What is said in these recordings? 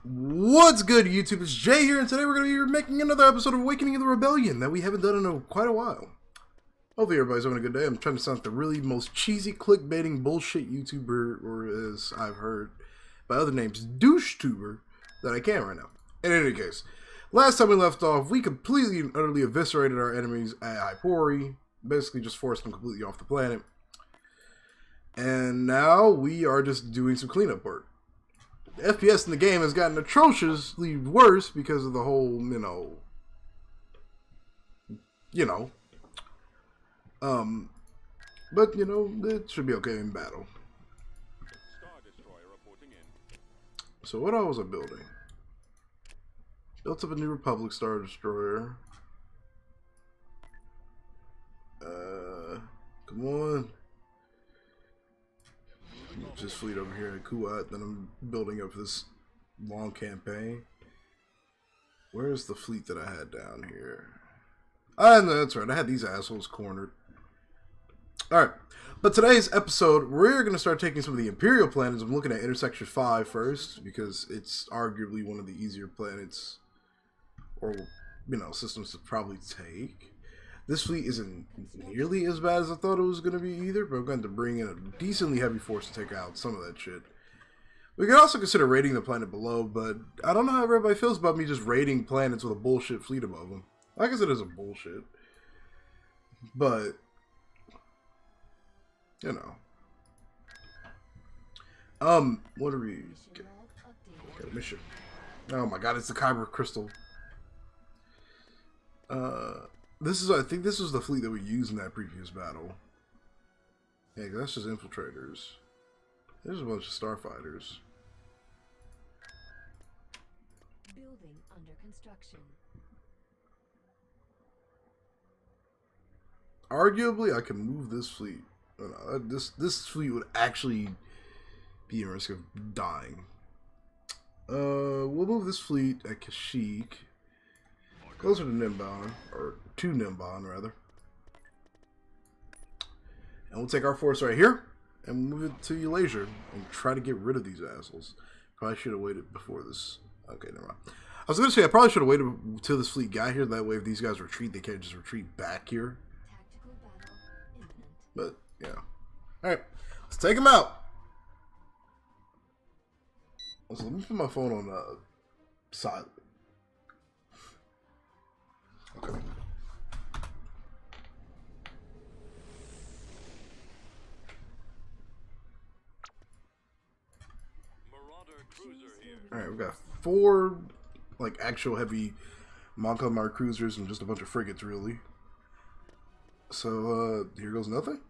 What's good, YouTube? It's Jay here, and today we're going to be making another episode of Awakening of the Rebellion that we haven't done in quite a while. Hopefully everybody's having a good day. I'm trying to sound like the really most cheesy, clickbaiting bullshit YouTuber, or as I've heard by other names, douche-tuber, that I can right now. In any case, last time we left off, we completely and utterly eviscerated our enemies at Hypori, basically just forced them completely off the planet. And now we are just doing some cleanup work. The FPS in the game has gotten atrociously worse because of the whole, but, it should be okay in battle. So what all was I building? Built up a new Republic Star Destroyer. Come on. This fleet over here at Hutt that I'm building up for this long campaign. Where's the fleet that I had down here? Ah, no, that's right. I had these assholes cornered. Alright. But today's episode, we're going to start taking some of the Imperial planets. I'm looking at Intersection 5 first, because it's arguably one of the easier planets, or, systems to probably take. This fleet isn't nearly as bad as I thought it was going to be either, but I'm going to bring in a decently heavy force to take out some of that shit. We could also consider raiding the planet below, but I don't know how everybody feels about me just raiding planets with a bullshit fleet above them. I guess it is a bullshit. But, what are we... Got a mission. Oh my god, it's the Kyber Crystal. I think this was the fleet that we used in that previous battle. Yeah, that's just infiltrators. There's a bunch of starfighters. Building under construction. Arguably, I can move this fleet. This fleet would actually be in risk of dying. We'll move this fleet at Kashyyyk. Closer to Nimbon, or to Nimbon, rather. And we'll take our force right here, and move it to Eulasia, and try to get rid of these assholes. Probably should have waited before this. Okay, never mind. I was going to say, I probably should have waited until this fleet got here, that way if these guys retreat, they can't just retreat back here. But, yeah. Alright, let's take them out. So let me put my phone on silent. Okay. Alright, we've got 4 actual heavy Montgomery cruisers and just a bunch of frigates, really. So here goes nothing.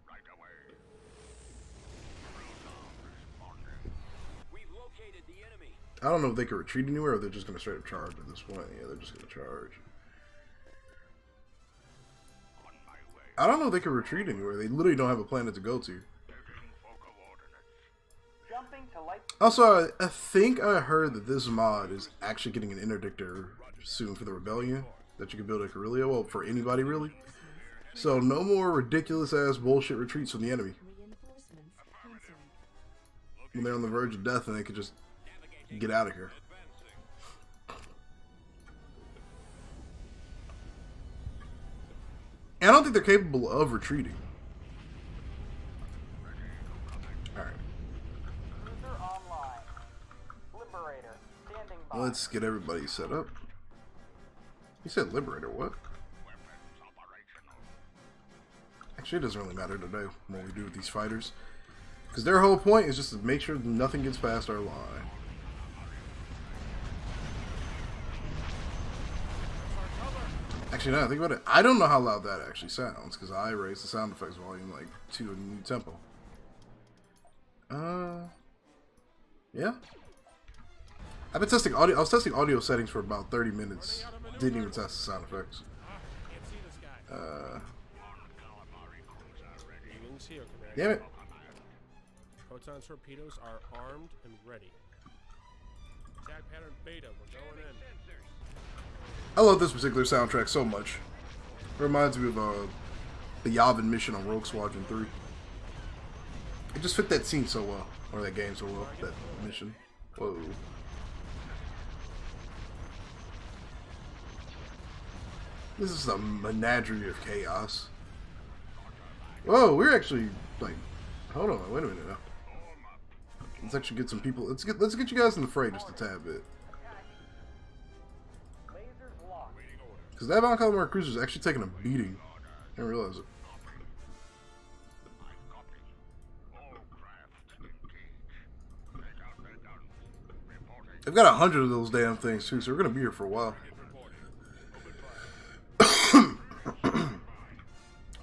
I don't know if they can retreat anywhere or they're just gonna straight up charge at this point. Yeah, they're just gonna charge. I don't know if they can retreat anywhere. They literally don't have a planet to go to. Also, I think I heard that this mod is actually getting an interdictor soon for the Rebellion. That you can build at Corellia. Well, for anybody, really. So, no more ridiculous-ass bullshit retreats from the enemy. When they're on the verge of death and they could just get out of here. And I don't think they're capable of retreating. Alright. Let's get everybody set up. You said Liberator, what? Actually, it doesn't really matter today what we do with these fighters. Because their whole point is just to make sure nothing gets past our line. Actually, now I think about it, I don't know how loud that actually sounds, because I raised the sound effects volume to a new tempo. Yeah. I've been testing audio. I was testing audio settings for about 30 minutes. Didn't even test the sound effects. Damn it. Proton torpedoes are armed and ready. Attack pattern beta, we're going in. I love this particular soundtrack so much. It reminds me of the Yavin mission on Rogue Squadron 3. It just fit that scene so well, or that game so well, that mission. Whoa. This is a menagerie of chaos. Whoa, we're actually like, hold on, wait a minute now. Let's actually get some people. Let's get you guys in the fray just a tad bit. Because that Von Calamar cruiser is actually taking a beating. I didn't realize it. I've got 100 of those damn things too, so we're gonna be here for a while.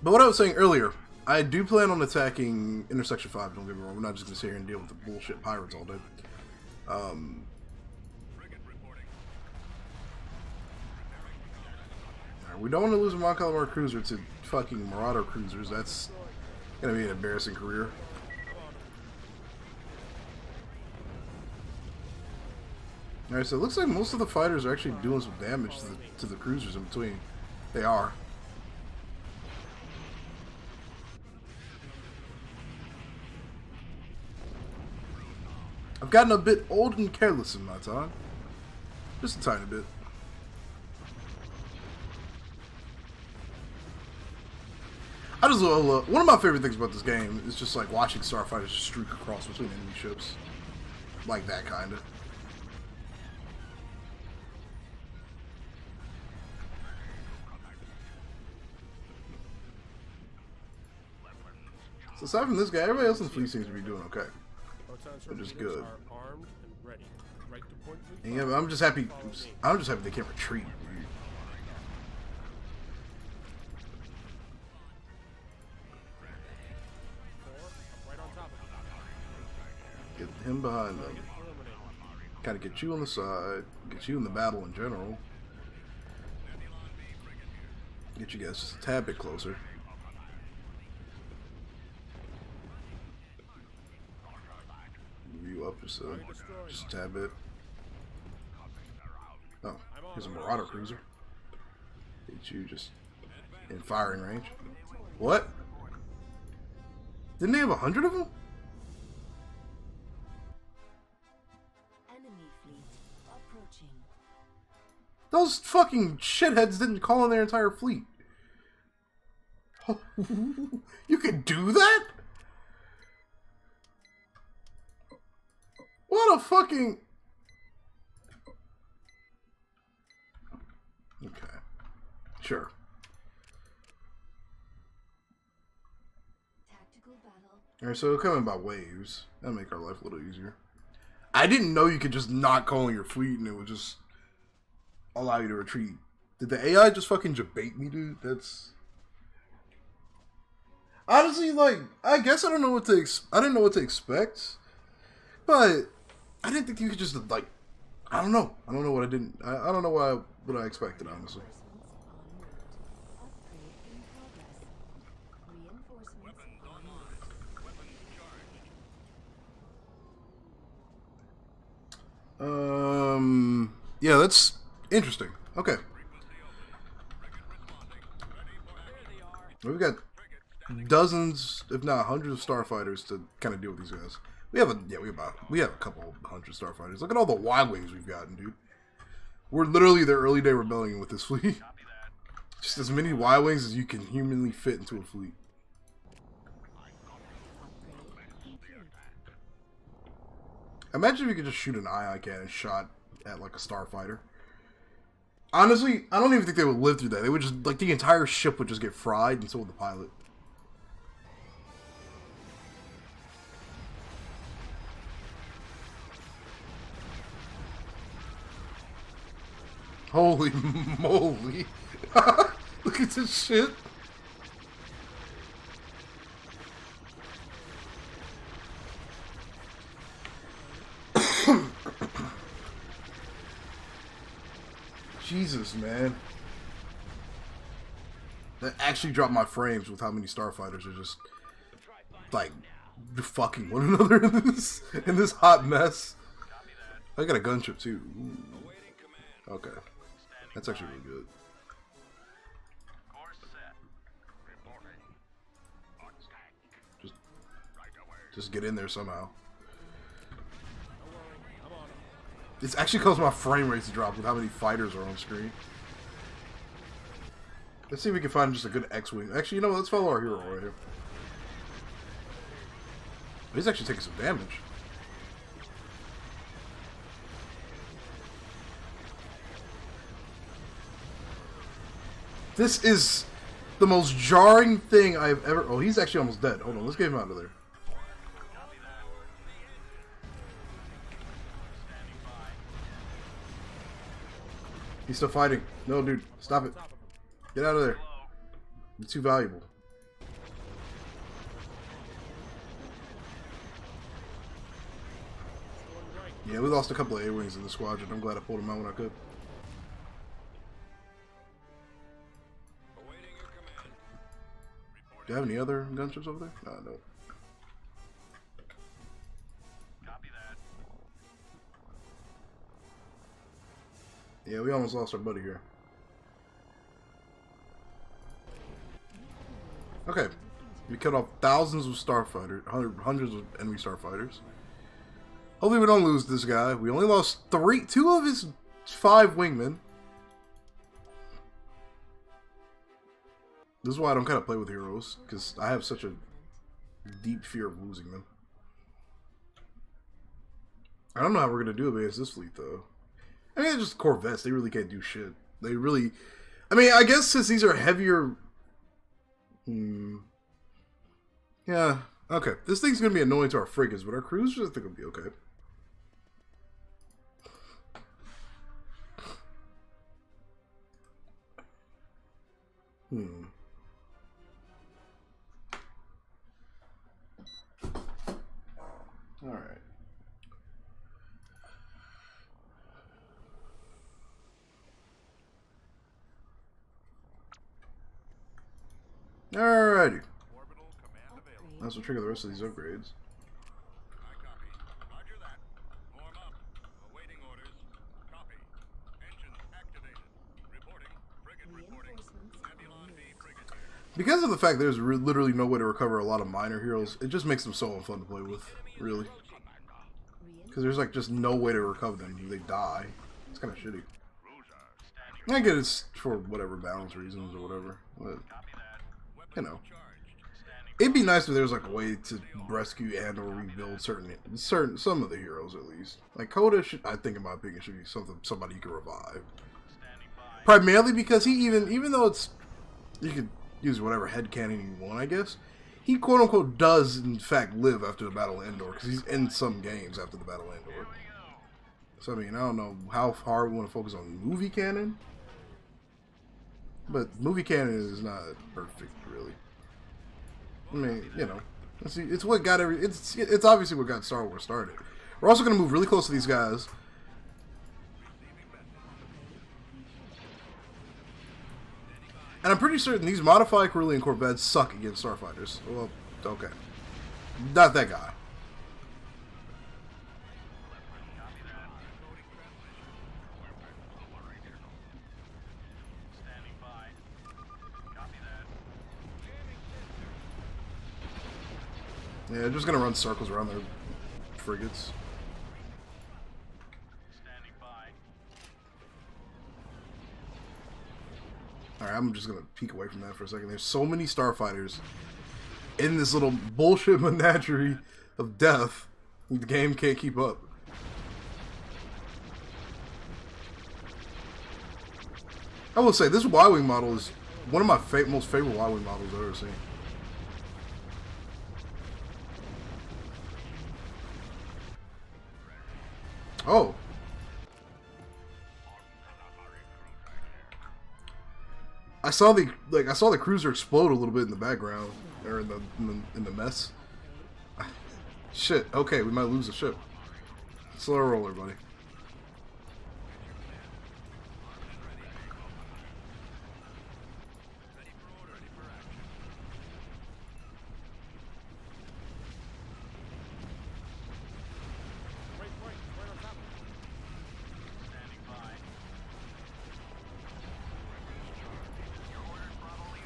But what I was saying earlier, I do plan on attacking Intersection 5, don't get me wrong. We're not just gonna sit here and deal with the bullshit pirates all day. We don't want to lose a Von Calamar cruiser to fucking Marauder cruisers. That's gonna be an embarrassing career. Alright, so it looks like most of the fighters are actually doing some damage to the cruisers in between. They are. I've gotten a bit old and careless in my time. Just a tiny bit. I just love, one of my favorite things about this game is just like watching starfighters just streak across between enemy ships. Like that kind of. So aside from this guy, everybody else in the fleet seems to be doing okay. Which is good. And yeah, but I'm just happy they can't retreat. Get him behind them. Kind of get you on the side. Get you in the battle in general. Get you guys just a tad bit closer. Move you up just a tad bit. Oh, here's a Marauder cruiser. Get you just in firing range. What? Didn't they have 100 of them? Those fucking shitheads didn't call in their entire fleet. You could do that? What a fucking... Okay. Sure. Alright, so coming by waves. That'll make our life a little easier. I didn't know you could just not call in your fleet and it would just allow you to retreat. Did the AI just fucking debate me, dude? That's... Honestly, like, I guess I don't know what to I didn't know what to expect. But I didn't think you could just, like, I don't know. I don't know what I didn't... I don't know what I expected, honestly. Yeah, that's interesting. Okay. We've got dozens, if not hundreds of starfighters to kind of deal with these guys. We have a couple hundred starfighters. Look at all the Y-wings we've gotten, dude. We're literally the early day rebellion with this fleet. Just as many Y-wings as you can humanly fit into a fleet. Imagine if you could just shoot an ion cannon shot at like a starfighter. Honestly, I don't even think they would live through that. They would just, like, the entire ship would just get fried, and so would the pilot. Holy moly. Look at this shit. Jesus, man. That actually dropped my frames with how many starfighters are just, like, fucking one another in this hot mess. I got a gunship, too. Ooh. Okay. That's actually really good. Just get in there somehow. It's actually caused my frame rates to drop with how many fighters are on screen. Let's see if we can find just a good X-Wing. Actually, you know what? Let's follow our hero right here. He's actually taking some damage. This is the most jarring thing I've ever... Oh, he's actually almost dead. Hold on, let's get him out of there. He's still fighting. No, dude. Stop it. Get out of there. It's too valuable. Yeah, we lost a couple of A-Wings in the squadron. I'm glad I pulled them out when I could. Do you have any other gunships over there? No. Copy that. Yeah, we almost lost our buddy here. Okay. We cut off thousands of starfighters, hundreds of enemy starfighters. Hopefully we don't lose this guy. We only lost two of his 5 wingmen. This is why I don't kind of play with heroes, because I have such a deep fear of losing them. I don't know how we're going to do against this fleet, though. I mean, they're just Corvettes. They really can't do shit. They really... I mean, I guess since these are heavier... Yeah, okay. This thing's going to be annoying to our frigates, but our cruisers, I think, will be okay. Alright. Alrighty. That's what trigger the rest of these upgrades. I copy. Roger that. Warm up. Awaiting orders. Copy. Engine activated. Reporting. Frigate reporting. Nebulon V frigate. Because of the fact there's literally no way to recover a lot of minor heroes, it just makes them so unfun to play with, really. Because there's like just no way to recover them. They die. It's kind of shitty. I get it's for whatever balance reasons or whatever, but you know, it'd be nice if there was like a way to rescue and or rebuild some of the heroes at least. Like Coda should, I think in my opinion, should be somebody you can revive. Primarily because he even though it's, you could use whatever headcanon you want, I guess. He quote unquote does in fact live after the Battle of Endor because he's in some games after the Battle of Endor. So I mean, I don't know how hard we want to focus on movie canon, but movie canon is not perfect, really. I mean, you know, it's what got it's obviously what got Star Wars started. We're also going to move really close to these guys. And I'm pretty certain these modified Carillion Corvettes suck against starfighters. Well, okay. Not that guy. Yeah, they're just gonna run circles around their frigates. Alright, I'm just gonna peek away from that for a second. There's so many starfighters in this little bullshit menagerie of death. The game can't keep up. I will say, this Y-Wing model is one of my most favorite Y-Wing models I've ever seen. Oh. I saw the cruiser explode a little bit in the background, or in the mess. Shit. Okay, we might lose the ship. Slow roller, buddy.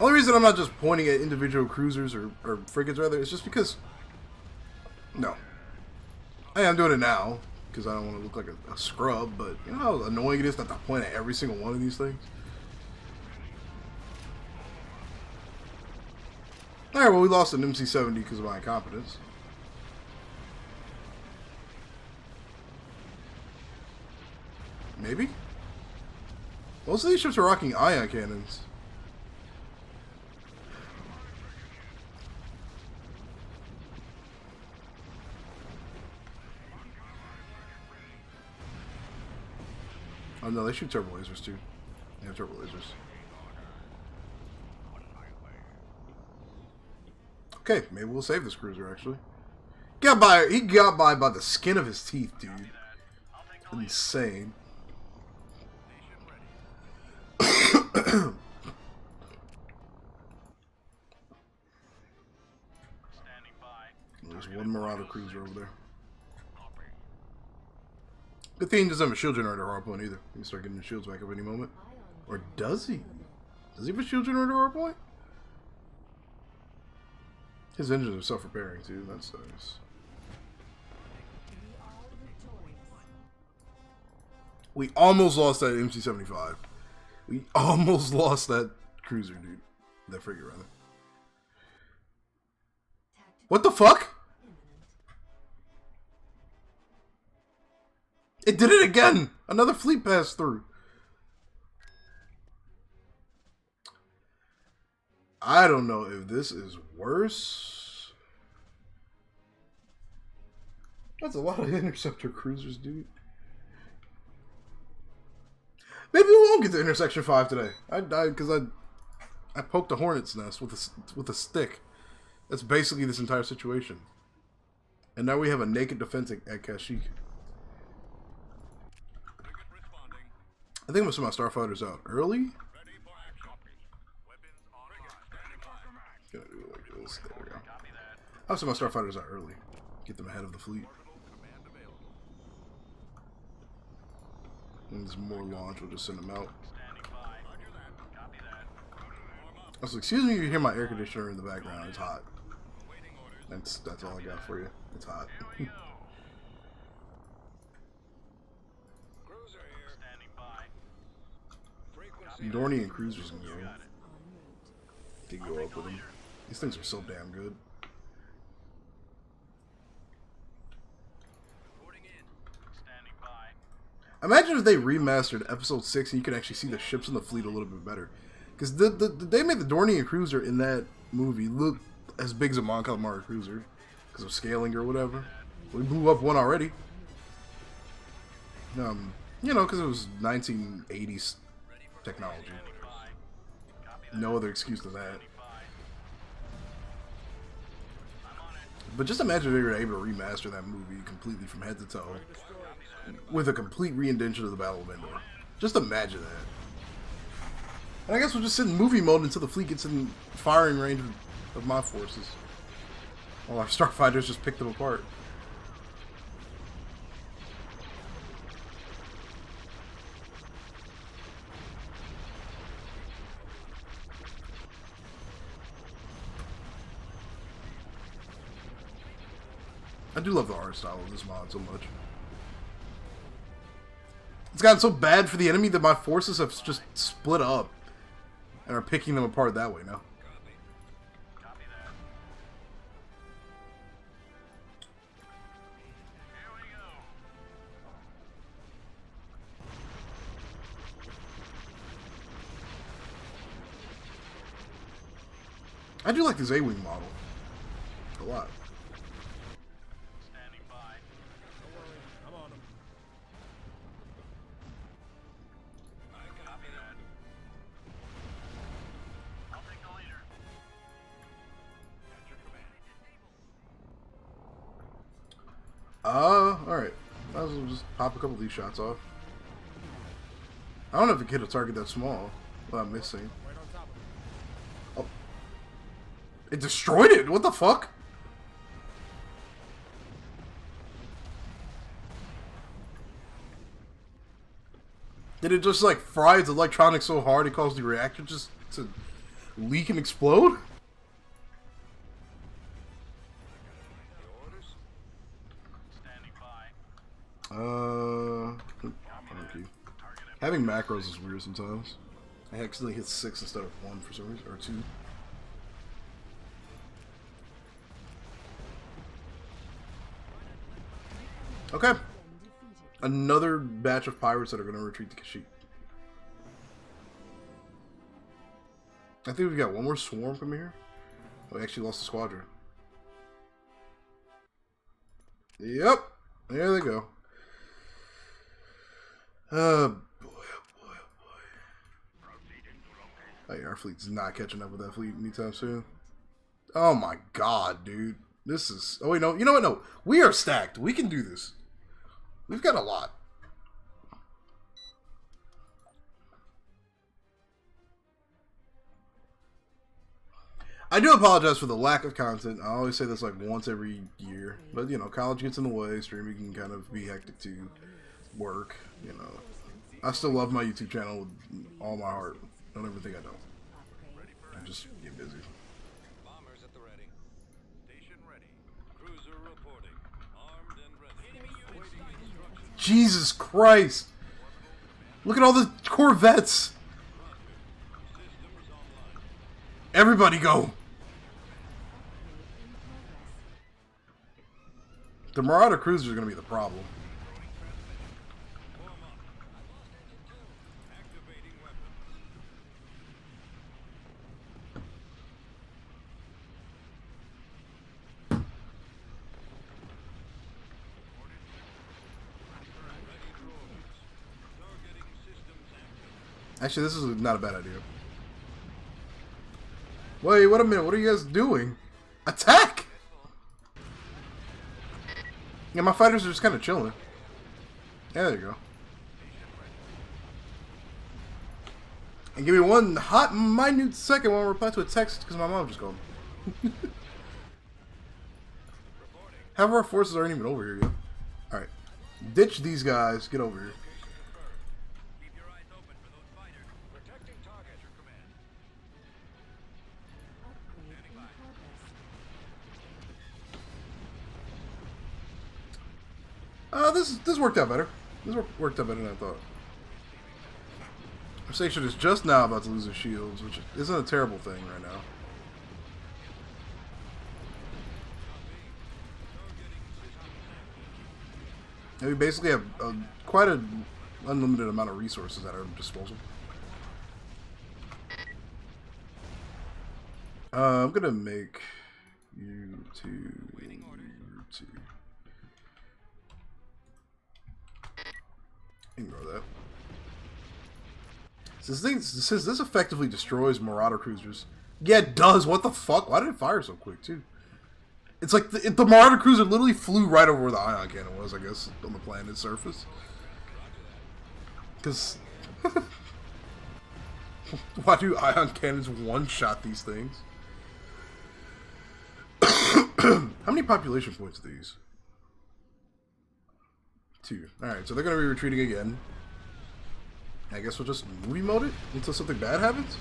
Only reason I'm not just pointing at individual cruisers or frigates rather is just because, no, I am doing it now because I don't want to look like a scrub, but you know how annoying it is not to point at every single one of these things. Alright, well, we lost an MC-70 because of my incompetence. Maybe? Most of these ships are rocking ion cannons. Oh no, they shoot turbo lasers too. They have turbo lasers. Okay, maybe we'll save this cruiser actually. He got by the skin of his teeth, dude. Insane. There's one Marauder cruiser over there. Good thing he doesn't have a shield generator hard point either. He can start getting the shields back up any moment. Or does he? Does he have a shield generator hard point? His engines are self-repairing too. That's nice. We almost lost that MC-75. We almost lost that cruiser, dude. That frigate, rather. What the fuck? It did it again! Another fleet passed through. I don't know if this is worse. That's a lot of interceptor cruisers, dude. Maybe we won't get to intersection 5 today. I died because I poked a hornet's nest with a stick. That's basically this entire situation. And now we have a naked defense at Kashyyyk. I think most of my starfighters out early. Gonna do it like this. There we go. Most of my starfighters out early. Get them ahead of the fleet. When there's more launch, we'll just send them out. Also, excuse me if you hear my air conditioner in the background. It's hot. That's all I got for you. It's hot. Dornian cruisers can go. They can go up with them. These things are so damn good. Imagine if they remastered episode 6 and you could actually see the ships in the fleet a little bit better. Because they made the Dornian cruiser in that movie look as big as a Mon Calamari cruiser. Because of scaling or whatever. We blew up one already. You know, because it was 1980s technology. No other excuse to that. But just imagine if they were able to remaster that movie completely from head to toe. With a complete re-indention of the Battle of Endor. Just imagine that. And I guess we'll just sit in movie mode until the fleet gets in firing range of my forces. While our starfighters just pick them apart. I do love the art style of this mod so much. It's gotten so bad for the enemy that my forces have just split up and are picking them apart that way now. Copy that. Here we go. I do like this A-Wing model a lot. Standing by. Don't worry, I'm on them. Copy that. I'll take the leader. At your command. Alright. Might as well just pop a couple of these shots off. I don't know if it can hit a target that small without missing. Right on top of them. Oh. It destroyed it! What the fuck? Did it just like fry its electronics so hard it caused the reactor just to leak and explode? Standing by. Okay. Having macros is weird sometimes. I accidentally hit 6 instead of 1 for some reason, or 2. Okay. Another batch of pirates that are going to retreat to Kashyyyk. I think we've got one more swarm coming here. Oh, we actually lost the squadron. Yep. There they go. Oh boy, oh boy, oh boy. Oh yeah, our fleet's not catching up with that fleet anytime soon. Oh my god, dude. This is... Oh wait, no. You know what? No. We are stacked. We can do this. We've got a lot. I do apologize for the lack of content. I always say this like once every year. But, you know, college gets in the way. Streaming can kind of be hectic too. Work, you know. I still love my YouTube channel with all my heart. Don't ever think I don't. I just get busy. Bombers at the ready. Station ready. Cruiser reporting. Armed and ready. Awaiting instructions. Jesus Christ! Look at all the Corvettes! Systems online. Everybody go! The Marauder cruisers are going to be the problem. Form up. I lost engine 2. Activating weapons. Ready for orders. Targeting systems active. Actually, this is not a bad idea. Wait, wait a minute. What are you guys doing? Attack! Yeah, my fighters are just kind of chilling. Yeah, there you go. And give me one hot, minute second while I reply to a text because my mom just called me. Half of our forces aren't even over here yet. Alright. Ditch these guys. Get over here. Keep your eyes open for those fighters. Protecting target. Your command. Upgrade in progress. This worked out better. This worked out better than I thought. Our station is just now about to lose its shields, which isn't a terrible thing right now. And we basically have quite an unlimited amount of resources at our disposal. I'm gonna make you two. Ignore that. Since this effectively destroys Marauder cruisers. Yeah, it does. What the fuck? Why did it fire so quick, too? It's like the Marauder cruiser literally flew right over where the ion cannon was, I guess, on the planet's surface. Because... why do ion cannons one-shot these things? How many population points are these? 2. Alright, so they're going to be retreating again. I guess we'll just movie mode it until something bad happens?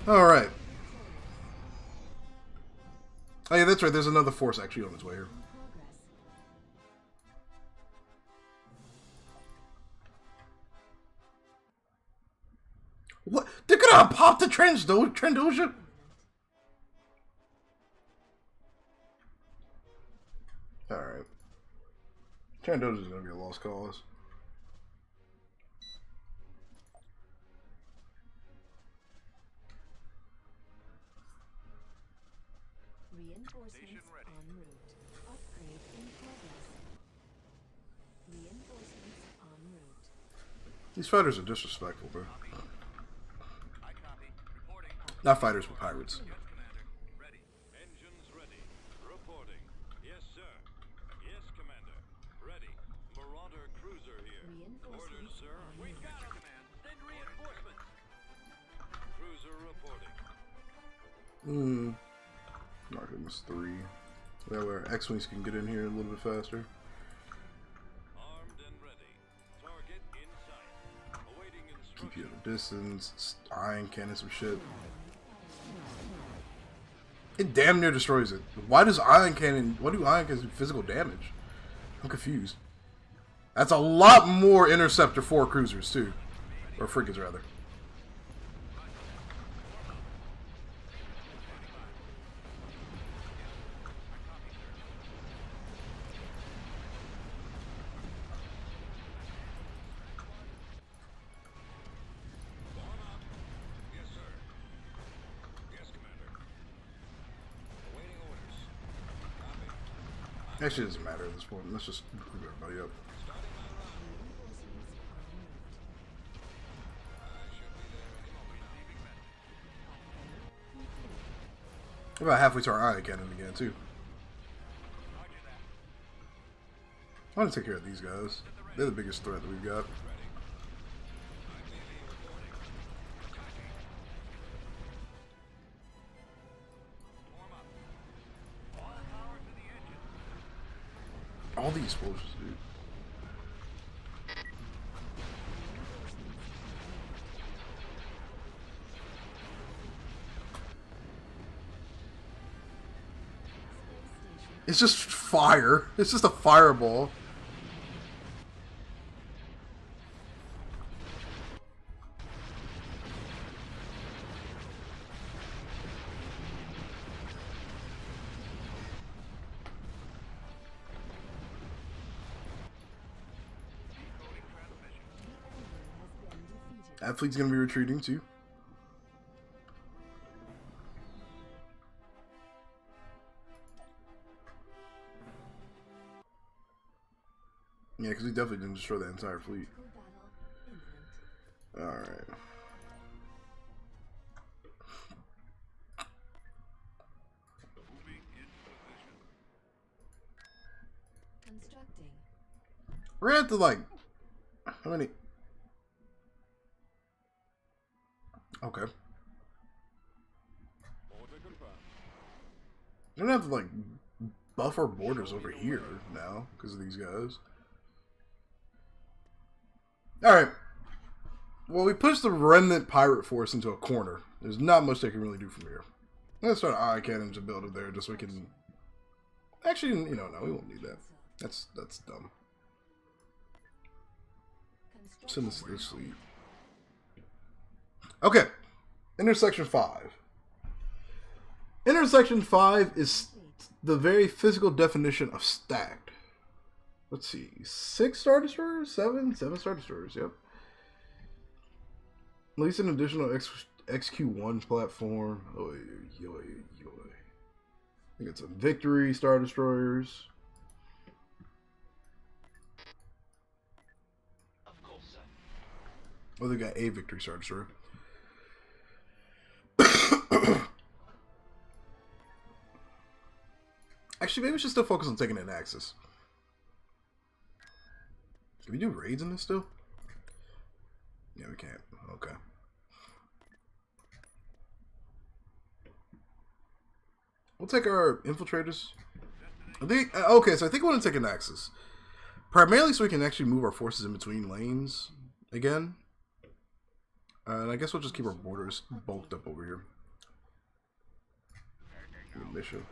Alright. Oh yeah, that's right, there's another force actually on its way here. What? They're gonna pop the Trandosha? Alright. Trandosha's gonna be a lost cause. Reinforcements Station ready. en route. Upgrade in progress. Reinforcements en route. These fighters are disrespectful, bro. I copy. Reporting. Not fighters, but pirates. Yes, Commander. Ready. Engines ready. Reporting. Yes, sir. Yes, Commander. Ready. Marauder cruiser here. Orders, Reinforcements sir. en We've route. got it, Command. Send reinforcements. Cruiser reporting. Mark him as 3. That way our X-Wings can get in here a little bit faster. Armed and ready. Target in sight. Awaiting Keep you instructions. at a distance. Iron cannon some shit. It damn near destroys it. Why do iron cannons do physical damage? I'm confused. That's a lot more Interceptor 4 cruisers, too. Or frigates, rather. Yes, sir. Yes, Commander. Awaiting orders. Copy. Actually, it doesn't matter at this point. Let's just group everybody up. Starting my run. Reinforcements en route. I should be there any moment. Receiving message. We're about halfway to our eye cannon again, too. Roger that. I want to take care of these guys. They're the biggest threat that we've got. Ready. IPV reporting. Copy. Warm up. All power to the engine. All the explosions, dude. Space station. It's just fire. It's just a fireball. Decoding transmission. The enemy has been defeated. That fleet's gonna be retreating too. Yeah, because we definitely didn't destroy the entire fleet. Critical battle imminent. Alright. Moving into position. Constructing. We're gonna have to, like... How many... Okay. Order confirmed. We're gonna have to, like, buff our borders over here now, because of these guys. Alright. Well, we pushed the remnant pirate force into a corner. There's not much they can really do from here. Let's start eye cannons and build it there just so we can... Actually, you know, no, we won't need that. That's dumb. Send this to this fleet. Okay. Intersection 5. Intersection 5 is the very physical definition of stacked. Let's see. 6 Star Destroyers? 7 Star Destroyers, yep. At least an additional XQ1 platform. Oy, oy, oy. I think it's a Victory Star Destroyers. Of course, sir. Oh, they got a Victory Star Destroyer. Actually, maybe we should still focus on taking an Axis. Can we do raids in this still? Yeah, we can't. Okay. We'll take our infiltrators. I think, okay, so I think I want to take an Axis. Primarily so we can actually move our forces in between lanes again. And I guess we'll just keep our borders bulked up over here. Mission.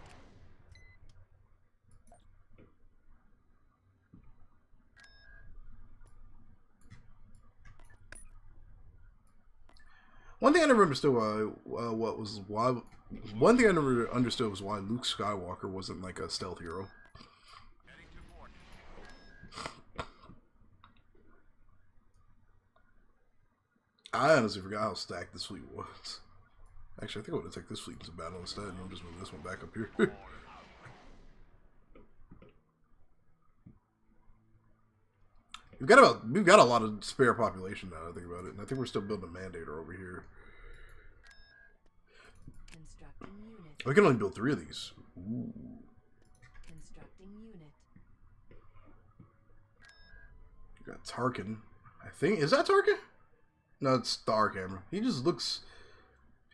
One thing I never understood one thing I never understood was why Luke Skywalker wasn't like a stealth hero. Heading to port. I honestly forgot how stacked this fleet was. Actually, I think I would have taken this fleet into battle instead, and we'll just move this one back up here. We've got a lot of spare population now that I think about it, and I think we're still building a Mandator over here. Constructing unit. We can only build 3 of these. Ooh. Constructing unit. We got Tarkin. I think, is that Tarkin? No, it's Starhammer. He just looks...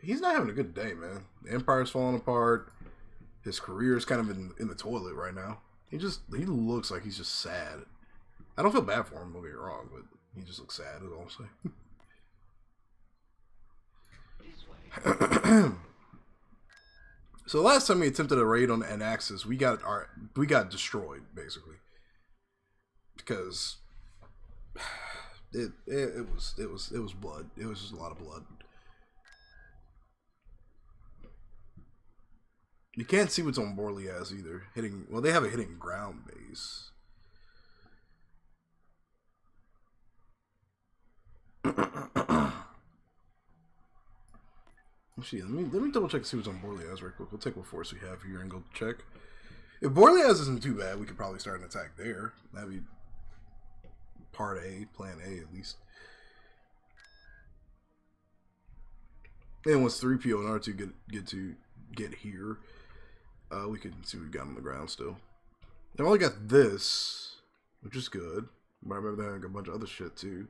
He's not having a good day, man. The Empire's falling apart. His career is kind of in the toilet right now. He looks like he's just sad. I don't feel bad for him, don't get me wrong, but he just looks sad, is all I'm saying. So the last time we attempted a raid on an Axis, we got destroyed, basically. Because it was blood. It was just a lot of blood. You can't see what's on Borliaz either. Hitting, well, they have a hitting ground base. Actually, let me double check to see what's on Borliaz real quick. We'll take what force we have here and go check. If Borliaz isn't too bad, we could probably start an attack there. That'd be part A, plan A at least. And once 3PO and R2 get here, we can see what we got on the ground still. I've only got this, which is good. But I remember they had a bunch of other shit too.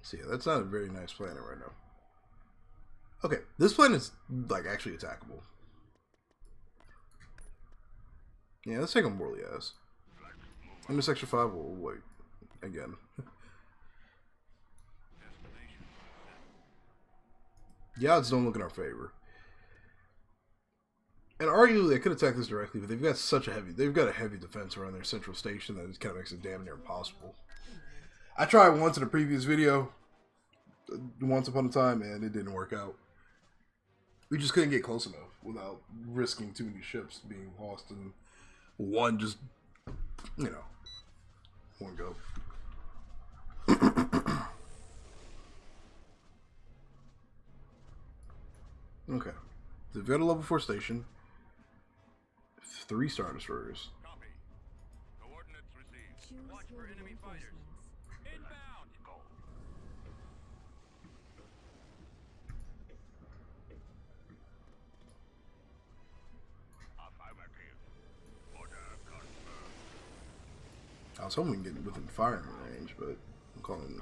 So yeah, that's not a very nice planet right now. Okay, this planet is like actually attackable. Yeah, let's take on Borliaz. Into Section 5, we'll wait again. The odds don't look in our favor. And arguably they could attack this directly, but they've got a heavy defense around their central station that it kind of makes it damn near impossible. I tried once in a previous video, once upon a time, and it didn't work out. We just couldn't get close enough without risking too many ships being lost in one just, you know, one go. Okay. They've got a level 4 station. 3 Star Destroyers. Copy. Coordinates received. Choose Watch your for enemy fighters. reinforcements. Inbound. Affirmative. Order confirmed. I was hoping we can get within firing range, but I'm calling.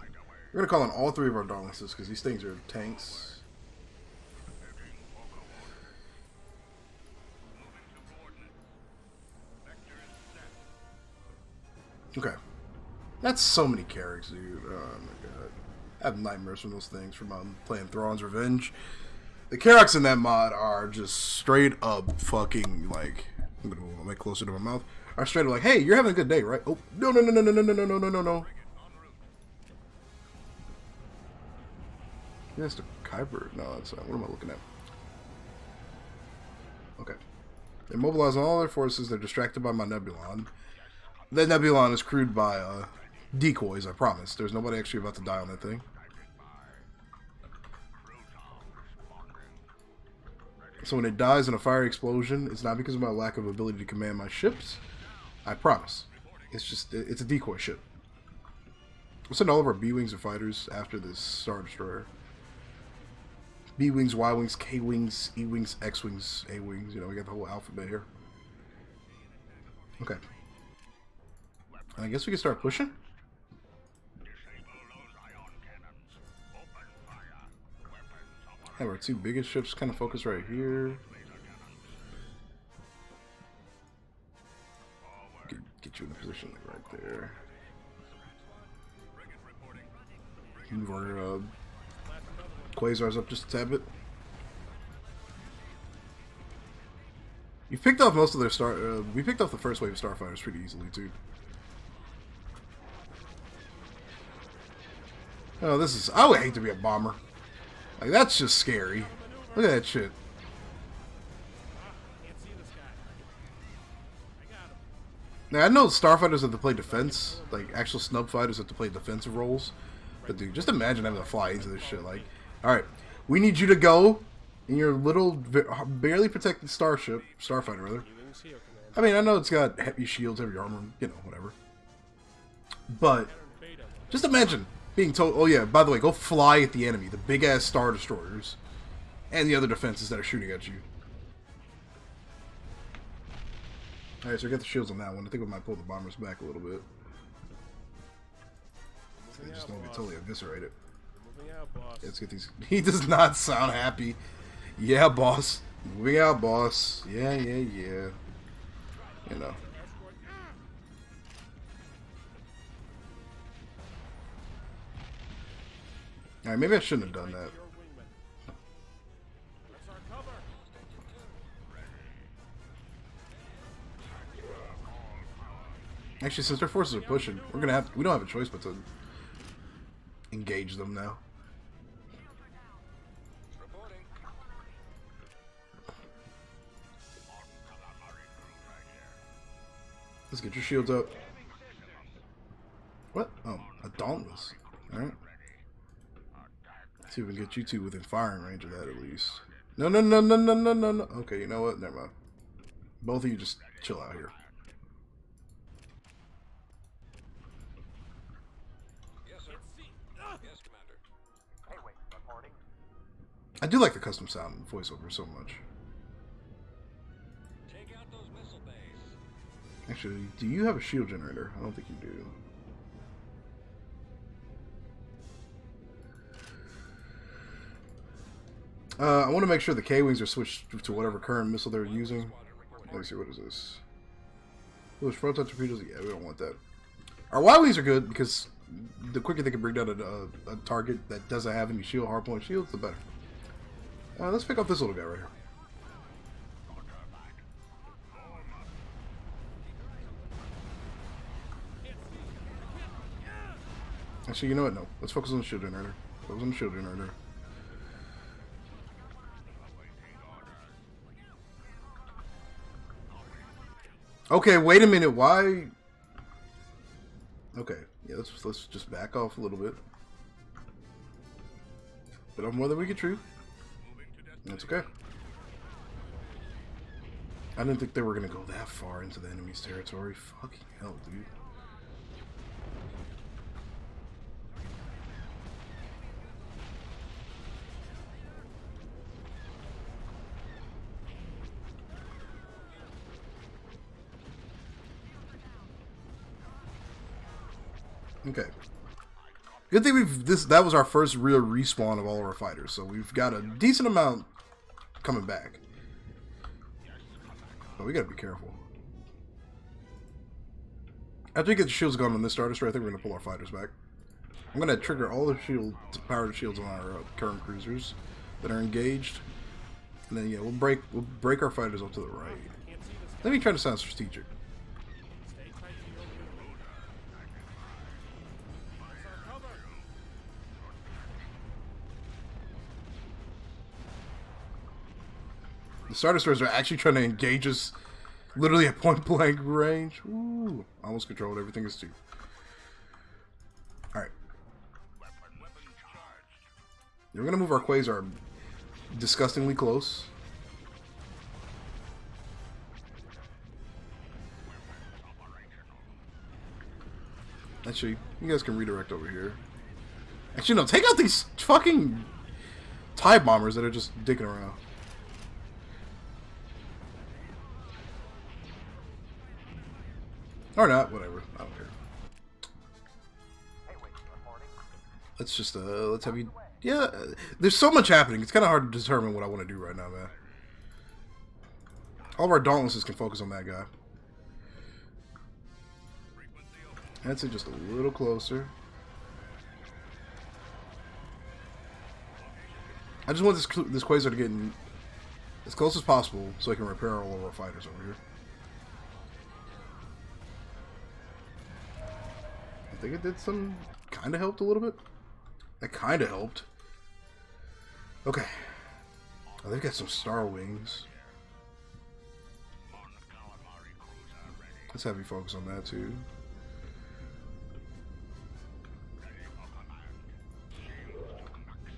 We're gonna call in all 3 of our Darknesses because these things are tanks. Okay. That's so many characters, dude. Oh my god. I have nightmares from those things from playing Thrawn's Revenge. The characters in that mod are just straight up fucking like, I'm gonna move my mic closer to my mouth. Are straight up like, hey, you're having a good day, right? Oh, no. That's the Kuiper. No, that's what am I looking at? Okay. They're mobilizing all their forces. They're distracted by my Nebulon. That Nebulon is crewed by decoys, I promise. There's nobody actually about to die on that thing. So when it dies in a fiery explosion, it's not because of my lack of ability to command my ships. I promise. It's just, it's a decoy ship. We'll send all of our B-Wings and fighters after this Star Destroyer. B-Wings, Y-Wings, K-Wings, E-Wings, X-Wings, A-Wings. You know, we got the whole alphabet here. Okay. I guess we can start pushing. Have our 2 biggest ships kind of focus right here. Get you in a position like right there. Move our quasars up just a tad bit. You picked off most of their we picked off the first wave of starfighters pretty easily too. Oh, this is... I would hate to be a bomber. Like, that's just scary. Look at that shit. Can't see this guy. I got him. Now, I know starfighters have to play defense. Like, actual snub fighters have to play defensive roles. But, dude, just imagine having to fly into this shit. Like, alright, we need you to go in your little, barely protected starship. Starfighter, rather. I mean, I know it's got heavy shields, heavy armor, you know, whatever. But, just imagine... being told, oh yeah, by the way, go fly at the enemy, the big-ass Star Destroyers, and the other defenses that are shooting at you. Alright, so we got the shields on that one. I think we might pull the bombers back a little bit. They just don't get totally eviscerated. Moving out, boss. Let's get these... He does not sound happy. Yeah, boss. Moving out, boss. Yeah. You know. Alright, maybe I shouldn't have done that. Your wingman. That's our cover. Actually, since their forces are pushing, we don't have a choice but to engage them now. Reporting. Let's get your shields up. What? Oh, a dauntless. Alright. See if we can get you two within firing range of that at least. No, no, no, no, no, no, no, no. Okay, you know what? Never mind. Both of you just chill out here. Yes, sir. Yes, Commander. Hey, wait, reporting. I do like the custom sound voiceover so much. Take out those missile bays. Actually, do you have a shield generator? I don't think you do. I want to make sure the K-Wings are switched to whatever current missile they're using. Let me see, what is this? Those front touch torpedoes? Yeah, we don't want that. Our Y-Wings are good because the quicker they can bring down a target that doesn't have any shield, hardpoint shields, the better. Let's pick up this little guy right here. Actually, you know what? No. Let's focus on the shield generator. Focus on the shield generator. Okay, wait a minute. Why? Okay, yeah. Let's just back off a little bit. But I'm more than we can chew. That's okay. I didn't think they were gonna go that far into the enemy's territory. Fucking hell, dude. Okay. Good thing that was our first real respawn of all of our fighters, so we've got a decent amount coming back. But we gotta be careful. After we get the shields going on this Star Destroyer, I think we're gonna pull our fighters back. I'm gonna trigger all the powered shields on our current cruisers that are engaged, and then yeah, we'll break our fighters up to the right. Let me try to sound strategic. Stay tight to your wingman. That's our cover. The Star Destroyers are actually trying to engage us literally at point blank range. Ooh, almost controlled. Everything is too. Alright. We're going to move our Quasar disgustingly close. Actually, you guys can redirect over here. Actually, no, take out these fucking TIE bombers that are just dicking around. Or not, whatever. I don't care. Hey, wait, reporting. Let's just, let's have you... Yeah, there's so much happening. It's kind of hard to determine what I want to do right now, man. All of our Dauntlesses can focus on that guy. That's it, just a little closer. I just want this Quasar to get in as close as possible so I can repair all of our fighters over here. I think it did some... kind of helped a little bit. That kind of helped. Okay. Oh, they've got some Star Wings. Let's have you focus on that too.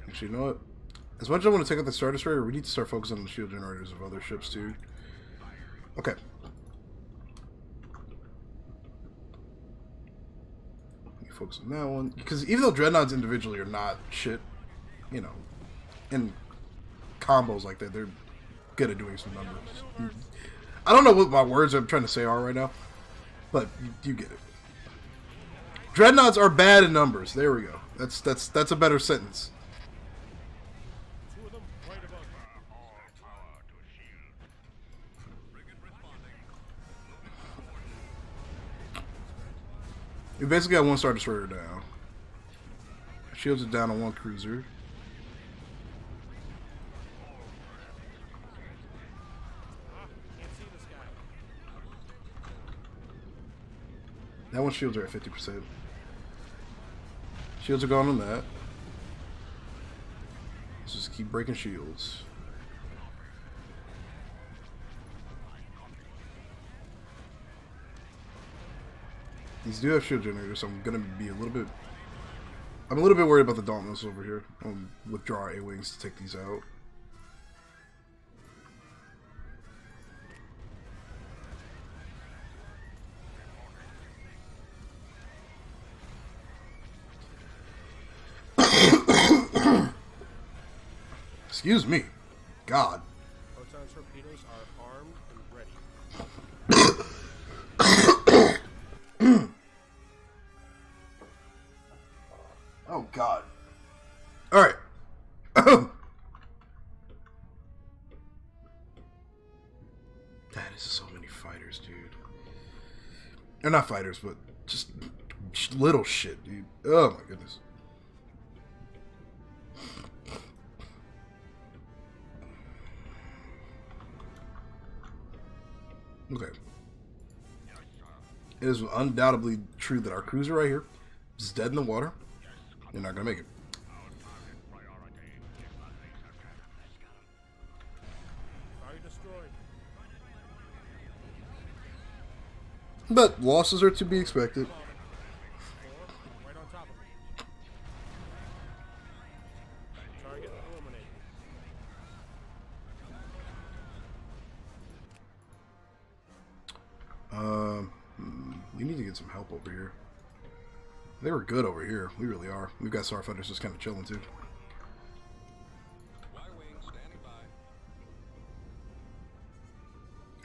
Actually, you know what? As much as I want to take out the Star Destroyer, we need to start focusing on the shield generators of other ships too. Okay. Focus on that one, because even though dreadnoughts individually are not shit, you know, in combos like that, they're good at doing some numbers. I don't know what my words I'm trying to say are right now, but you get it. Dreadnoughts are bad in numbers. There we go. That's a better sentence. Two of them right above you. We basically got one Star Destroyer down. Shields are down on one cruiser. Can't see this guy. That one's shields are at 50%. Shields are going on that. Let's just keep breaking shields. These do have shield generators, so I'm gonna be a little bit. I'm a little bit worried about the Dauntless over here. I'll withdraw our A-Wings to take these out. Excuse me. God. Proton torpedoes are armed and ready. Oh, God. Alright. That is so many fighters, dude. They're not fighters, but just little shit, dude. Oh, my goodness. Okay. It is undoubtedly true that our cruiser right here is dead in the water. They're not going to make it. Target destroyed. But losses are to be expected. Right on top of me. Target eliminated. We need to get some help over here. They were good over here. We really are. We've got starfighters just kind of chilling too. Y-wing standing by.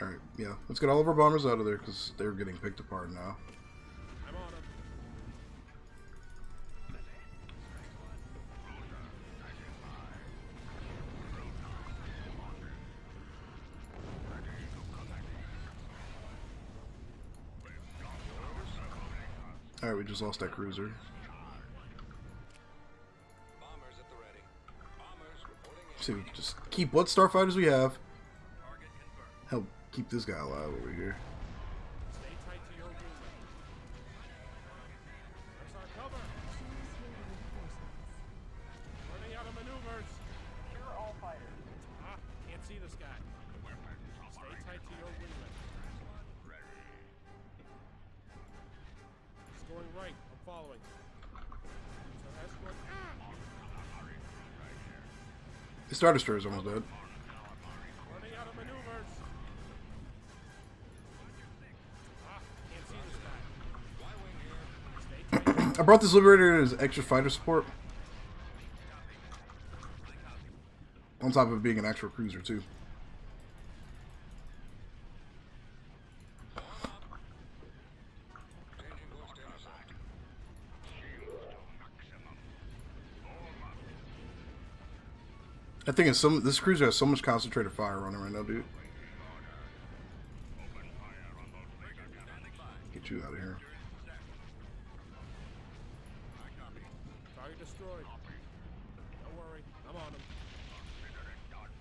Alright, yeah. Let's get all of our bombers out of there because they're getting picked apart now. I'm on him. Alright, we just lost that cruiser. Bombers at the ready. Bombers reporting in. So we can just keep what starfighters we have. Target confirmed. Help keep this guy alive over here. Stay tight to your wingman. That's our cover. Choose your reinforcements. Running out of maneuvers. Secure all fighters. Ah, can't see this guy. Stay tight to your wingman. It's going right. I'm following. So escort. The Star Destroyer is almost dead. Running out of maneuvers. Ah, can't see this guy. Y-wing here. Stay tight. I brought this Liberator as extra fighter support. On top of being an actual cruiser too. Changing course to intercept. I think it's this cruiser has so much concentrated fire on it right now, dude. Get you out of here. Target destroyed. Don't worry. I'm on him.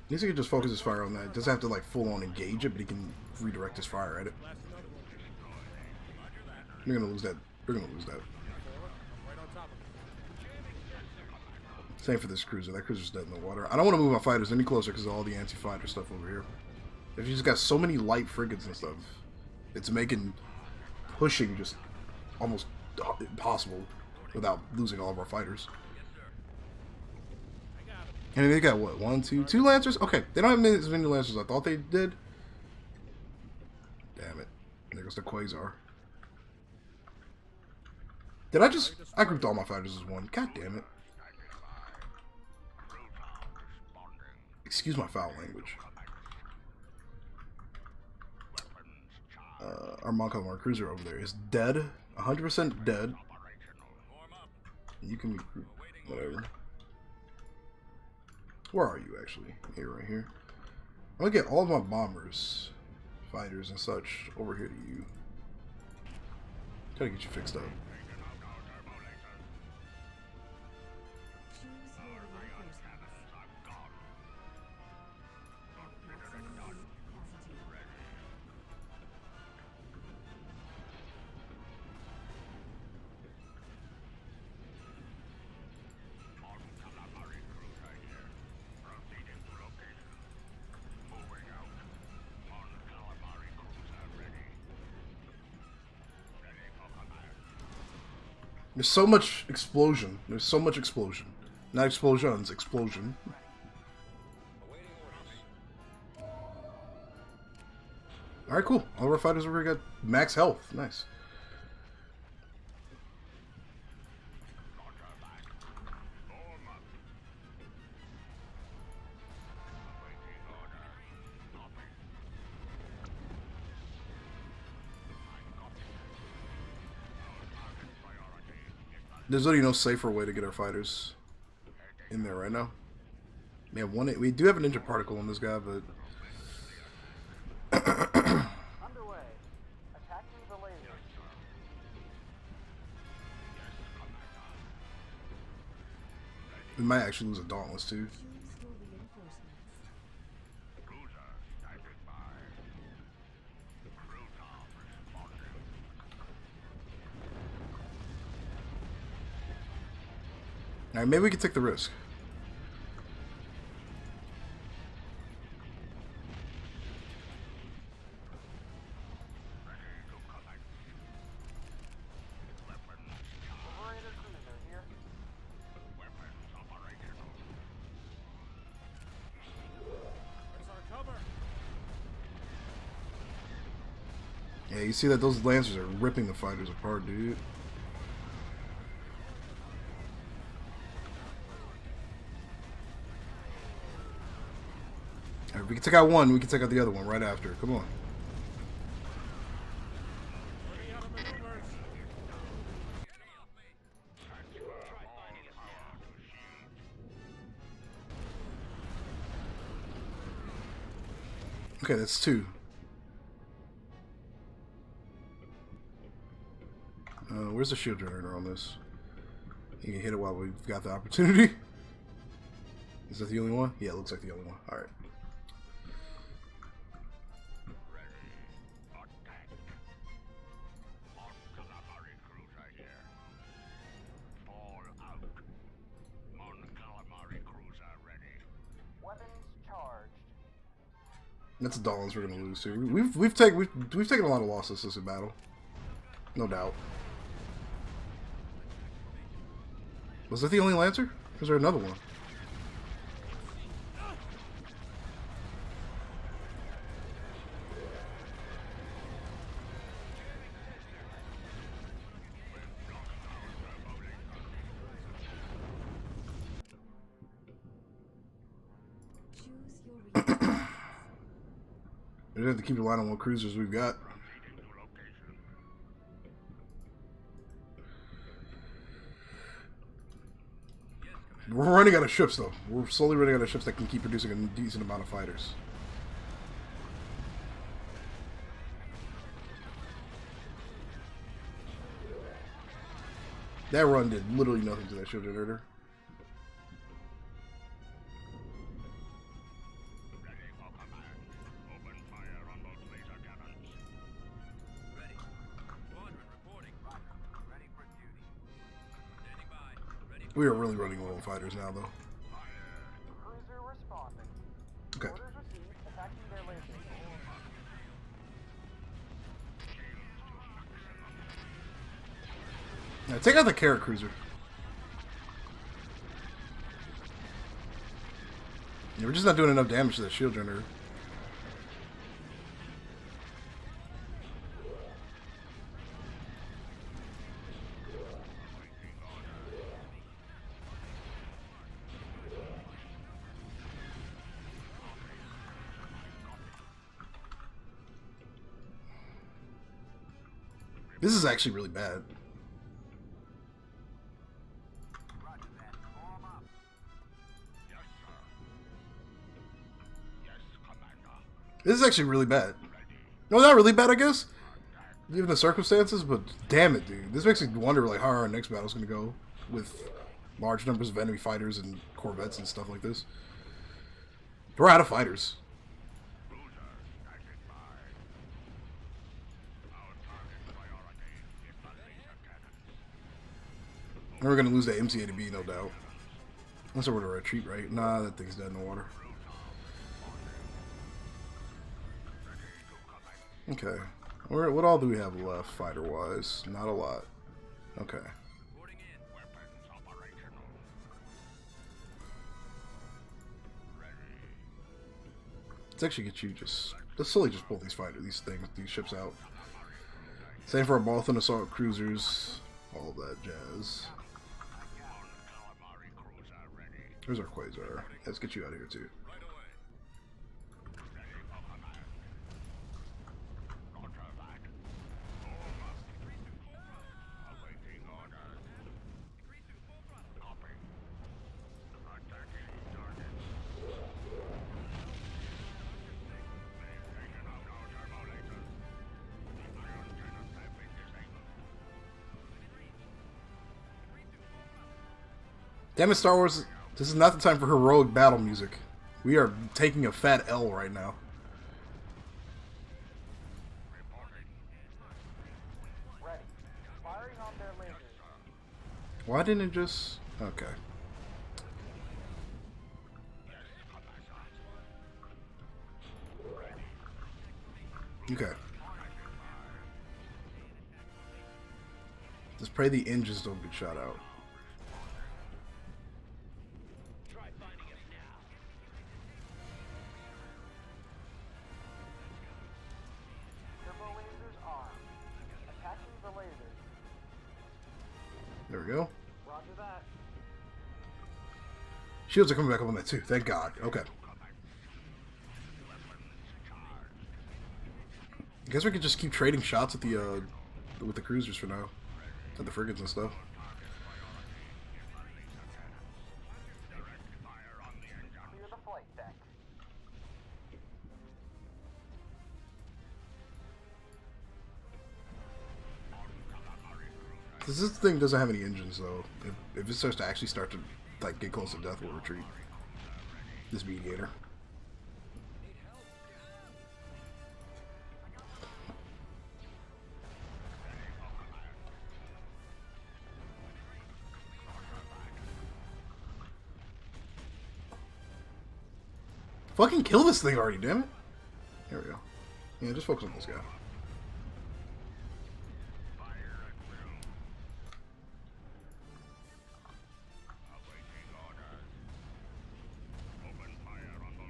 At least he can just focus his fire on that. He doesn't have to like full on engage it, but he can redirect his fire at it. Last another one. You're gonna lose that. We're gonna lose that. Forward. I'm right on top of him. Same for this cruiser. That cruiser's dead in the water. I don't want to move my fighters any closer because of all the anti-fighter stuff over here. If you just got so many light frigates and stuff, it's making pushing just almost impossible without losing all of our fighters. I got him. And they got what? Two Lancers? Okay, they don't have as many Lancers as I thought they did. Damn it. There goes the Quasar. Did I grouped all my fighters as one. God damn it. Excuse my foul language. Our Montcalm, our cruiser over there, is dead. 100% dead. Form up. You can regroup. Whatever. Where are you actually? Here, right here. I'm gonna get all of my bombers, fighters, and such over here to you. Try to get you fixed up. There's so much explosion. There's so much explosion. Not explosions, explosion. Alright, cool. All of our fighters already got max health. Nice. There's literally no safer way to get our fighters in there right now. We do have an ninja particle on this guy, but Underway. Attacking the laser. we might actually lose a dauntless too. Choose your reinforcements. Alright, maybe we can take the risk. Operator cruiser here. Where's our cover? Yeah, you see that those lancers are ripping the fighters apart, dude. Alright, we can take out one, we can take out the other one right after. Come on. Running out of maneuvers. Okay, that's two. Where's the shield generator on this? You can hit it while we've got the opportunity. Is that the only one? Yeah, it looks like the only one. Alright. Weapons charged. That's the Dollars we're gonna lose too. We've taken a lot of losses this battle. No doubt. Was that the only Lancer? Or is there another one? Choose your reinforcements. We just have to keep the line on what cruisers we've got. We're running out of ships, though. We're slowly running out of ships that can keep producing a decent amount of fighters. That run did literally nothing to that shield generator. We are really running low on fighters now, though. Cruiser responding. Okay. Orders received. Attacking their laser. Now, take out the carrot cruiser. Yeah, we're just not doing enough damage to that shield generator. This is actually really bad. This is actually really bad. No, not really bad, I guess, given the circumstances, but damn it, dude. This makes me wonder like how our next battle is going to go with large numbers of enemy fighters and corvettes and stuff like this. We're out of fighters. And we're going to lose that MCA to B, no doubt. Unless we're to retreat, right? Nah, that thing's dead in the water. Okay. What all do we have left, fighter-wise? Not a lot. Okay. Let's actually get you let's slowly just pull these these ships out. Same for our Balthan assault cruisers, all that jazz. Here's our Quasar. Let's get you out of here too. Damn it, Star Wars. This is not the time for heroic battle music. We are taking a fat L right now. Ready. Firing on their lasers. Why didn't it just... Okay. Okay. Just pray the engines don't get shot out. There we go. Roger that. Shields are coming back up on that too. Thank God. Okay. I guess we could just keep trading shots with the cruisers for now, and the frigates and stuff. Clear the flight deck. This thing doesn't have any engines though. If it starts to actually like get close to death, we'll retreat. This mediator. Fucking kill this thing already, damn it. There we go. Yeah, just focus on this guy.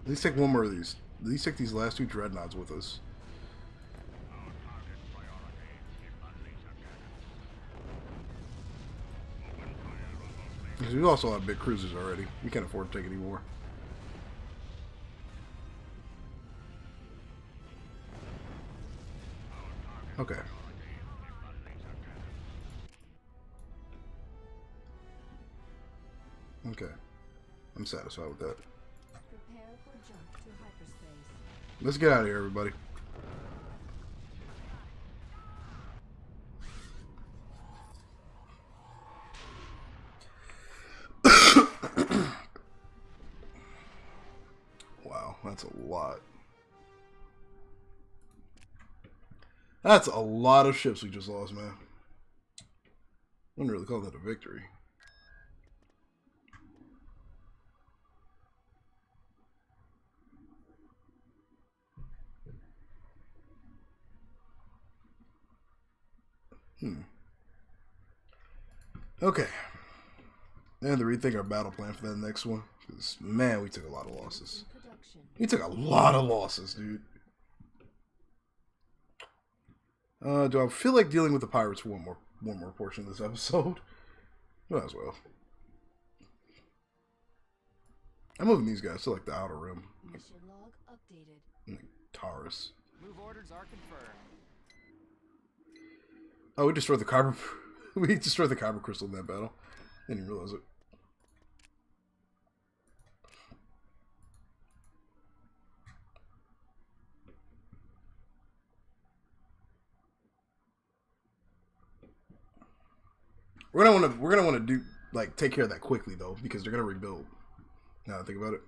At least take one more of these. At least take these last two dreadnoughts with us. Because we also have big cruisers already. We can't afford to take any more. Okay. Okay. I'm satisfied with that. Prepare for jump to hyperspace. Let's get out of here, everybody. Wow, that's a lot. That's a lot of ships we just lost, man. I wouldn't really call that a victory. Okay. And to rethink our battle plan for that next one. Because, man, we took a lot of losses. Production. We took a lot of losses, dude. Do I feel like dealing with the pirates for one more portion of this episode? Might as well. I'm moving these guys to like the outer rim. Mission log updated. Like Taurus. Move orders are confirmed. Oh, we destroyed the kyber. We destroyed the kyber crystal in that battle. Didn't even realize it. We're gonna want to do like take care of that quickly though, because they're gonna rebuild. Now I think about it.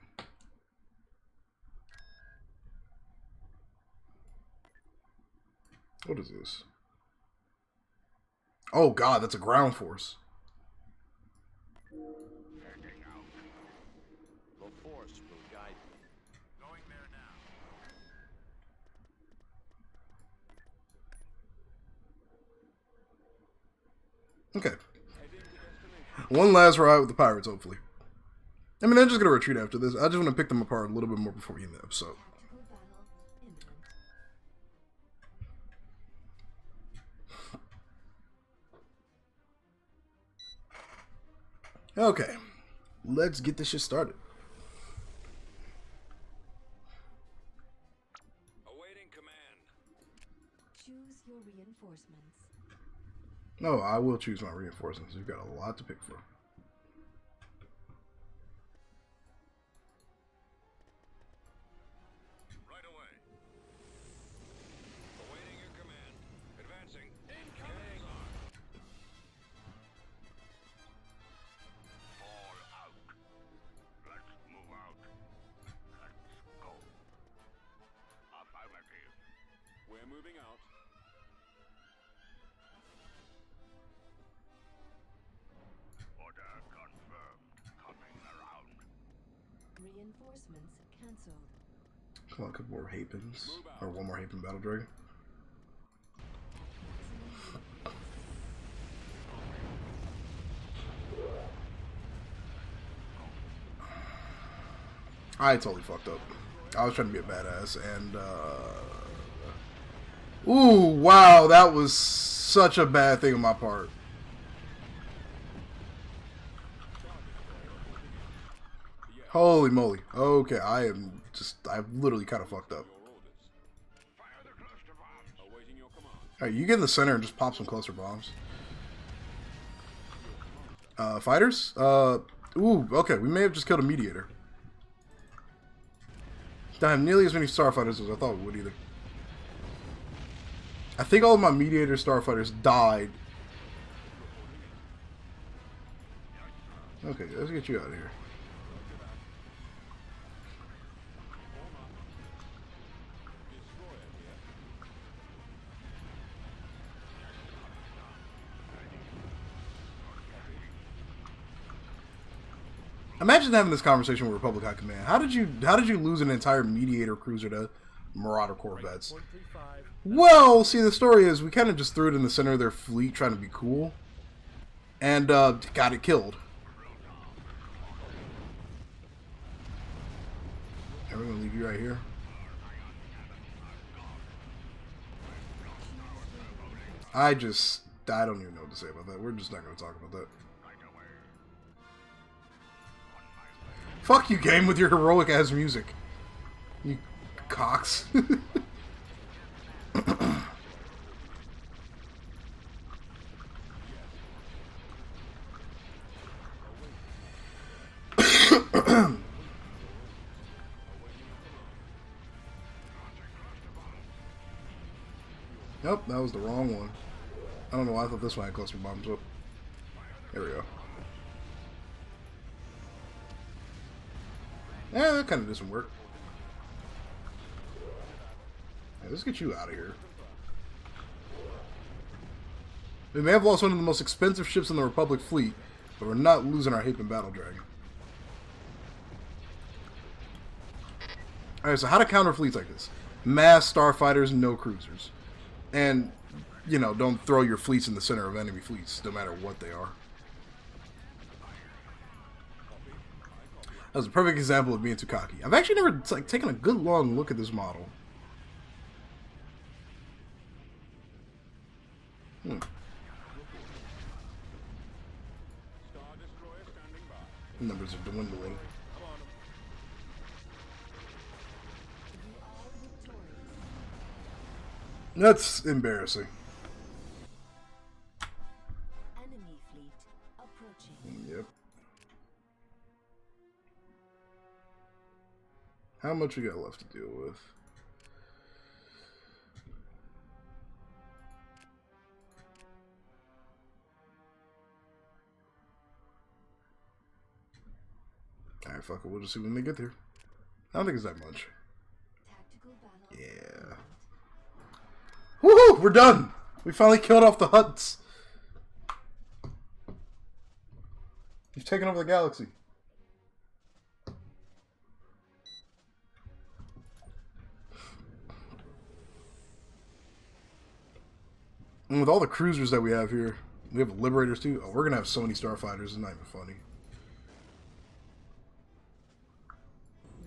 What is this? Oh God, that's a ground force. Heading out. The force will guide me. Going there now. Okay. Heading to destination. One last ride with the pirates, hopefully. I mean, they're just gonna retreat after this. I just want to pick them apart a little bit more before we end the episode. Tactical Okay, let's get this shit started. Awaiting command. Choose your reinforcements. No, I will choose my reinforcements. You've got a lot to pick from. Right away. Awaiting your command. Advancing. Incoming. Fall out. Let's move out. Let's go. Affirmative. We're moving out. Order confirmed. Coming around. Reinforcements cancelled. Come on, a couple more Hapens. Or one more Hapen Battle Dragon. I totally fucked up. I was trying to be a badass, and ooh, wow, that was such a bad thing on my part. Holy moly. Okay, I've literally kind of fucked up. Fire the cluster bombs. Awaiting your command. Alright, you get in the center and just pop some cluster bombs. Fighters? Ooh, okay, we may have just killed a mediator. Don't have nearly as many starfighters as I thought we would either. I think all of my mediator starfighters died. Okay, let's get you out of here. Imagine having this conversation with Republic High Command. How did you lose an entire mediator cruiser to Marauder Corvettes? 135. Well, see, the story is we kind of just threw it in the center of their fleet trying to be cool, and got it killed. And we're gonna leave you right here. I don't even know what to say about that. We're just not gonna talk about that. Fuck you, game, with your heroic ass music. You cocks. Nope, that was the wrong one. I don't know why I thought this one had cluster bombs up. There we go. Yeah, that kind of doesn't work. Yeah, let's get you out of here. We may have lost one of the most expensive ships in the Republic fleet, but we're not losing our Hapen Battle Dragon. Alright, so how to counter fleets like this? Mass starfighters, no cruisers. And, you know, don't throw your fleets in the center of enemy fleets, no matter what they are. That was a perfect example of being too cocky. I've actually never taken a good long look at this model. Star Destroyer standing by. Numbers are dwindling. That's embarrassing. Enemy fleet approaching. Yep. How much we got left to deal with? Alright, fuck it. We'll just see when they get there. I don't think it's that much. Tactical battle. Yeah. Woohoo! We're done! We finally killed off the Hutts. We've taken over the galaxy. And with all the cruisers that we have here, we have Liberators too. Oh, we're gonna have so many starfighters, it's not even funny.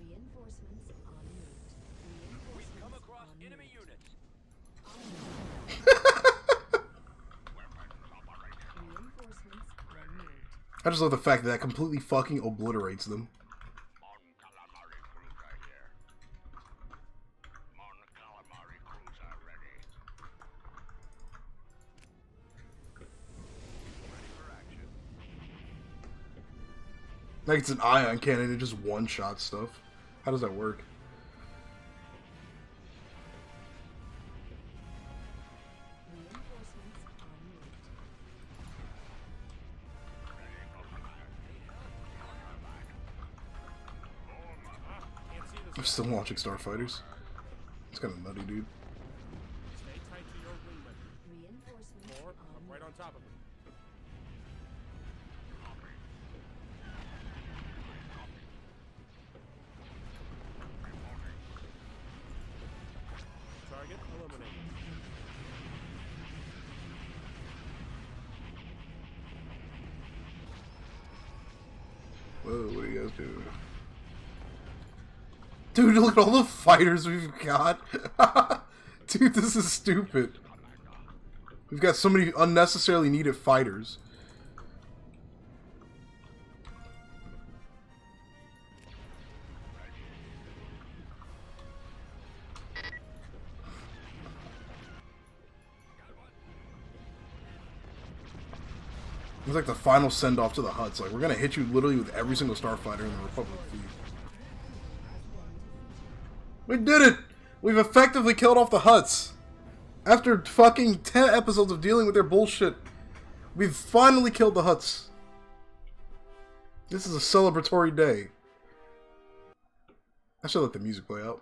Reinforcements en route. We've come Reinforcements across en enemy route. units. Reinforcements en route. I just love the fact that that completely fucking obliterates them. Mon calamari cruiser here. Mon calamari cruiser ready. Ready for action. Like it's an ion cannon, it just one-shot stuff. How does that work? Reinforcements en route. Can't see I'm this. still launching starfighters. It's kind of nutty, dude. Stay tight to your wingman. Reinforcements Or en I'm right route. on top of him. Target eliminated. Whoa, what are you guys doing? Dude, look at all the fighters we've got. Dude, this is stupid. We've got so many unnecessarily needed fighters. It's like the final send-off to the Hutts. Like, we're gonna hit you literally with every single starfighter in the Republic fleet. We did it! We've effectively killed off the Hutts. After fucking 10 episodes of dealing with their bullshit, we've finally killed the Hutts. This is a celebratory day. I should let the music play out.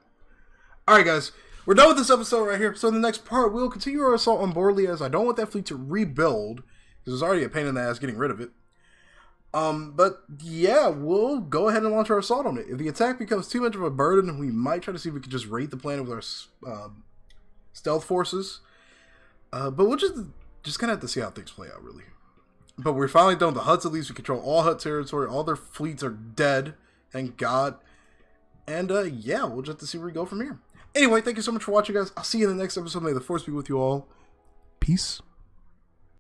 Alright guys, we're done with this episode right here. So in the next part, we'll continue our assault on Borley, as I don't want that fleet to rebuild, because it's already a pain in the ass getting rid of it. But yeah, we'll go ahead and launch our assault on it. If the attack becomes too much of a burden, we might try to see if we can just raid the planet with our stealth forces. But we'll just kind of have to see how things play out, really. But we're finally done with the Hutts. At least we control all Hutt territory. All their fleets are dead, thank God. And yeah, we'll just have to see where we go from here. Anyway, thank you so much for watching, guys. I'll see you in the next episode. May the Force be with you all. Peace.